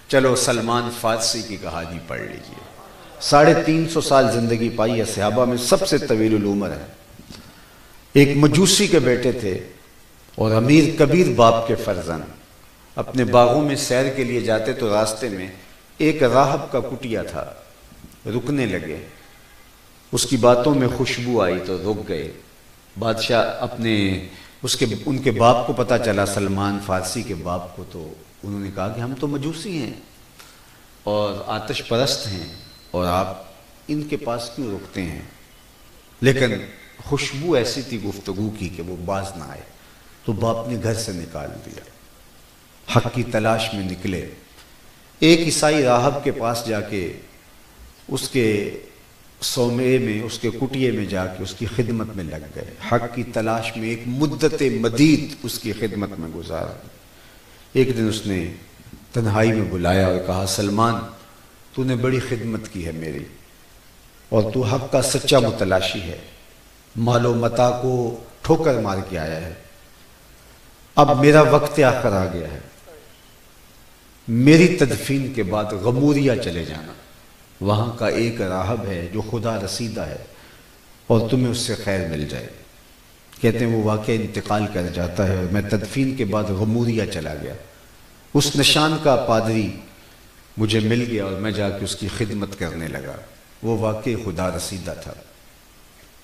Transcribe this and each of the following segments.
چلو سلمان فارسی کی کہانی پڑھ لیجئے. 350 سال زندگی پائی ہے، صحابہ میں سب سے طویل العمر ہے. ایک مجوسی کے بیٹے تھے اور امیر کبیر باپ کے فرزند. اپنے باغوں میں سیر کے لیے جاتے تو راستے میں ایک راہب کا کٹیا تھا. رکنے لگے، اس کی باتوں میں خوشبو آئی تو رک گئے. بادشاہ ان کے باپ کو پتہ چلا، سلمان فارسی کے باپ کو، تو انہوں نے کہا کہ ہم تو مجوسی ہیں اور آتش پرست ہیں اور آپ ان کے پاس کیوں رکتے ہیں؟ لیکن خوشبو ایسی تھی گفتگو کی کہ وہ باز نہ آئے، تو باپ نے گھر سے نکال دیا. حق کی تلاش میں نکلے. ایک عیسائی راہب کے پاس جا کے اس کے صومعے میں، اس کے کٹیے میں جا کے اس کی خدمت میں لگ گئے. حق کی تلاش میں ایک مدت مدید اس کی خدمت میں گزارا. ایک دن اس نے تنہائی میں بلایا اور کہا، سلمان تو نے بڑی خدمت کی ہے میری، اور تو حق کا سچا متلاشی ہے، مال و متاع کو ٹھوکر مار کے آیا ہے. اب میرا وقت آخر آ گیا ہے. میری تدفین کے بعد غموریہ چلے جانا. وہاں کا ایک راہب ہے جو خدا رسیدہ ہے اور تمہیں اس سے خیر مل جائے. کہتے ہیں وہ واقعہ انتقال کر جاتا ہے اور میں تدفین کے بعد غموریہ چلا گیا. اس نشان کا پادری مجھے مل گیا اور میں جا کے اس کی خدمت کرنے لگا. وہ واقعی خدا رسیدہ تھا.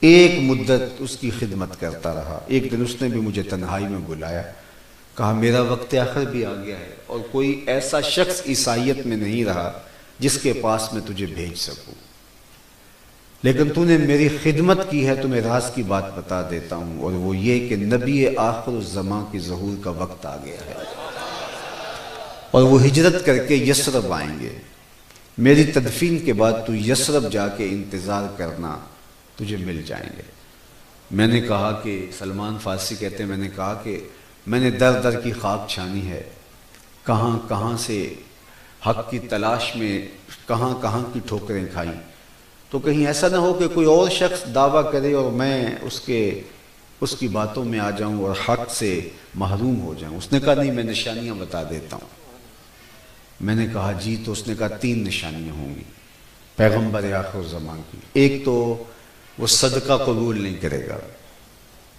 ایک مدت اس کی خدمت کرتا رہا. ایک دن اس نے بھی مجھے تنہائی میں بلایا، کہا میرا وقت آخر بھی آ گیا ہے اور کوئی ایسا شخص عیسائیت میں نہیں رہا جس کے پاس میں تجھے بھیج سکوں، لیکن تو نے میری خدمت کی ہے تو میں راز کی بات بتا دیتا ہوں، اور وہ یہ کہ نبی آخر الزمان کے ظہور کا وقت آ گیا ہے اور وہ ہجرت کر کے یثرب آئیں گے. میری تدفین کے بعد تو یثرب جا کے انتظار کرنا، تجھے مل جائیں گے. میں نے کہا کہ سلمان فارسی کہتے ہیں، میں نے کہا کہ میں نے در در کی خاک چھانی ہے، کہاں کہاں سے حق کی تلاش میں کہاں کہاں کی ٹھوکریں کھائیں، تو کہیں ایسا نہ ہو کہ کوئی اور شخص دعویٰ کرے اور میں اس کی باتوں میں آ جاؤں اور حق سے محروم ہو جاؤں. اس نے کہا نہیں، میں نشانیاں بتا دیتا ہوں. میں نے کہا جی. تو اس نے کہا 3 نشانیاں ہوں گی پیغمبر آخر زمان کی. ایک تو وہ صدقہ قبول نہیں کرے گا.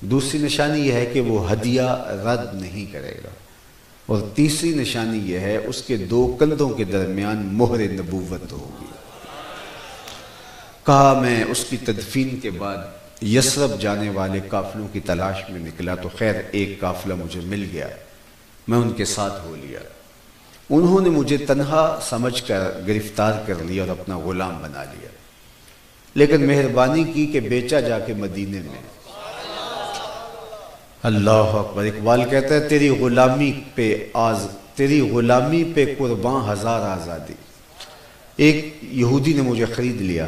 دوسری نشانی یہ ہے کہ وہ ہدیہ رد نہیں کرے گا. اور تیسری نشانی یہ ہے اس کے 2 کندھوں کے درمیان مہر نبوت ہوگی. کہا میں اس کی تدفین کے بعد یثرب جانے والے قافلوں کی تلاش میں نکلا تو خیر ایک قافلہ مجھے مل گیا. میں ان کے ساتھ ہو لیا. انہوں نے مجھے تنہا سمجھ کر گرفتار کر لیا اور اپنا غلام بنا لیا، لیکن مہربانی کی کہ بیچا جا کے مدینے میں. اللہ اکبر. اقبال کہتا ہے تیری غلامی پہ قرباں 1000 آزادی. ایک یہودی نے مجھے خرید لیا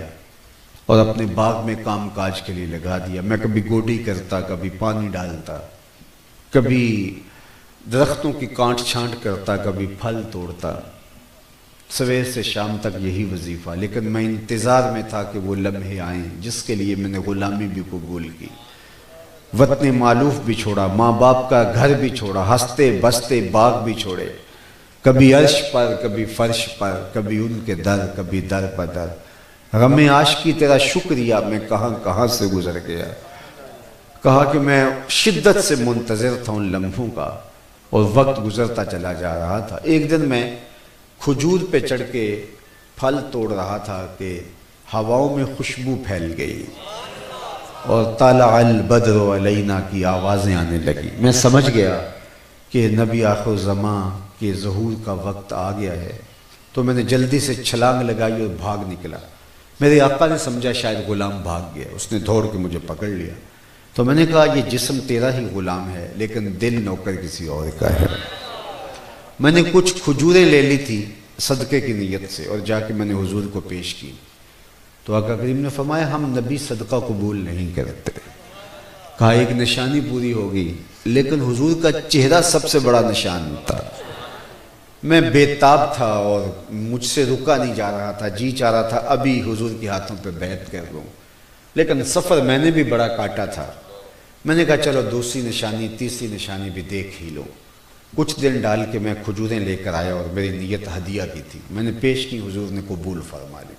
اور اپنے باغ میں کام کاج کے لیے لگا دیا. میں کبھی گوڈی کرتا، کبھی پانی ڈالتا، کبھی درختوں کی کانٹ چھانٹ کرتا، کبھی پھل توڑتا. سویر سے شام تک یہی وظیفہ. لیکن میں انتظار میں تھا کہ وہ لمحے آئیں جس کے لیے میں نے غلامی بھی قبول کی. وطن معلوف بھی چھوڑا، ماں باپ کا گھر بھی چھوڑا، ہنستے بستے باغ بھی چھوڑے، کبھی عرش پر کبھی فرش پر، کبھی ان کے در کبھی در پر در. غم عاشقی تیرا شکریہ میں کہاں کہاں سے گزر گیا. کہا کہ میں شدت سے منتظر تھا ان لمحوں کا اور وقت گزرتا چلا جا رہا تھا. ایک دن میں کھجور پہ چڑھ کے پھل توڑ رہا تھا کہ ہواؤں میں خوشبو پھیل گئی اور طلع البدر علینا کی آوازیں آنے لگی. میں سمجھ گیا کہ نبی آخر زمان کے ظہور کا وقت آ گیا ہے. تو میں نے جلدی سے چھلانگ لگائی اور بھاگ نکلا. میرے آقا نے سمجھا شاید غلام بھاگ گیا. اس نے دوڑ کے مجھے پکڑ لیا. تو میں نے کہا یہ جسم تیرا ہی غلام ہے لیکن دل نوکر کسی اور کا ہے. میں نے کچھ کھجوریں لے لی تھی صدقے کی نیت سے اور جا کے میں نے حضور کو پیش کی. تو آقا کریم نے فرمایا ہم نبی صدقہ قبول نہیں کرتے. کہا ایک نشانی پوری ہوگی، لیکن حضور کا چہرہ سب سے بڑا نشان تھا. میں بے تاب تھا اور مجھ سے رکا نہیں جا رہا تھا. جی چاہ رہا تھا ابھی حضور کے ہاتھوں پہ بیعت کر لوں، لیکن سفر میں نے بھی بڑا کاٹا تھا. میں نے کہا چلو دوسری نشانی تیسری نشانی بھی دیکھ ہی لو. کچھ دن ڈال کے میں کھجوریں لے کر آیا اور میری نیت ہدیہ کی تھی، میں نے پیش کی، حضور نے قبول فرما لی۔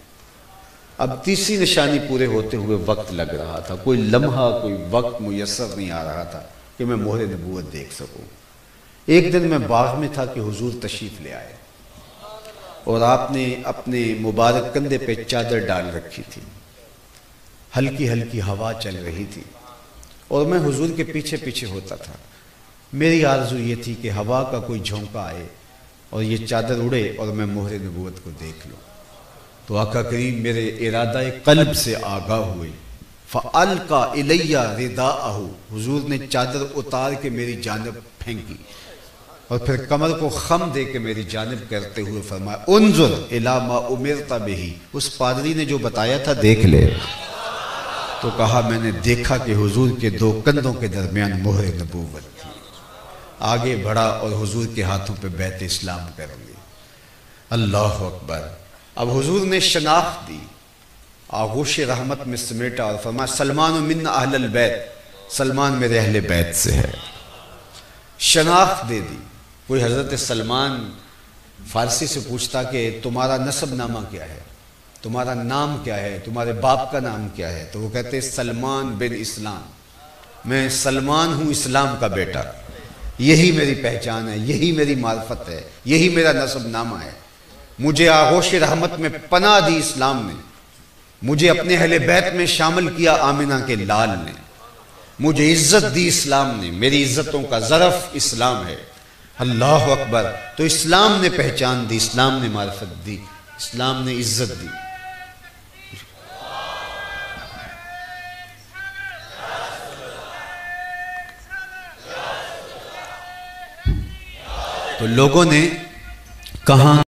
اب تیسری نشانی پورے ہوتے ہوئے وقت لگ رہا تھا، کوئی لمحہ کوئی وقت میسر نہیں آ رہا تھا کہ میں مہر نبوت دیکھ سکوں۔ ایک دن میں باغ میں تھا کہ حضور تشریف لے آئے اور آپ نے اپنے مبارک کندھے پہ چادر ڈال رکھی تھی، ہلکی ہلکی ہوا چل رہی تھی اور میں حضور کے پیچھے پیچھے ہوتا تھا۔ میری آرزو یہ تھی کہ ہوا کا کوئی جھونکا آئے اور یہ چادر اڑے اور میں مہر نبوت کو دیکھ لوں۔ تو آقا کریم میرے ارادہ قلب سے آگاہ ہوئے، فَأَلْقَى إِلَيَّ رِدَاءَهُ، حضور نے چادر اتار کے میری جانب پھینکی اور پھر کمر کو خم دے کے میری جانب کرتے ہوئے فرمایا انظر الی ما امرت بہ، اس پادری نے جو بتایا تھا دیکھ لے۔ تو کہا میں نے دیکھا کہ حضور کے دو کندھوں کے درمیان مہر نبوت تھی۔ آگے بڑھا اور حضور کے ہاتھوں پہ بیعت اسلام کر لی۔ اللہ اکبر۔ اب حضور نے شناخت دی، آغوش رحمت میں سمیٹا اور فرمایا سلمان من اہل البیت، سلمان میرے اہل بیت سے ہے۔ شناخت دے دی۔ کوئی حضرت سلمان فارسی سے پوچھتا کہ تمہارا نسب نامہ کیا ہے، تمہارا نام کیا ہے، تمہارے باپ کا نام کیا ہے، تو وہ کہتے سلمان بن اسلام، میں سلمان ہوں اسلام کا بیٹا، یہی میری پہچان ہے، یہی میری معرفت ہے، یہی میرا نسب نامہ ہے۔ مجھے آغوش رحمت میں پناہ دی اسلام نے، مجھے اپنے اہل بیت میں شامل کیا آمنہ کے لال نے، مجھے عزت دی اسلام نے، میری عزتوں کا ظرف اسلام ہے۔ اللہ اکبر۔ تو اسلام نے پہچان دی، اسلام نے معرفت دی، اسلام نے عزت دی۔ تو لوگوں نے کہاں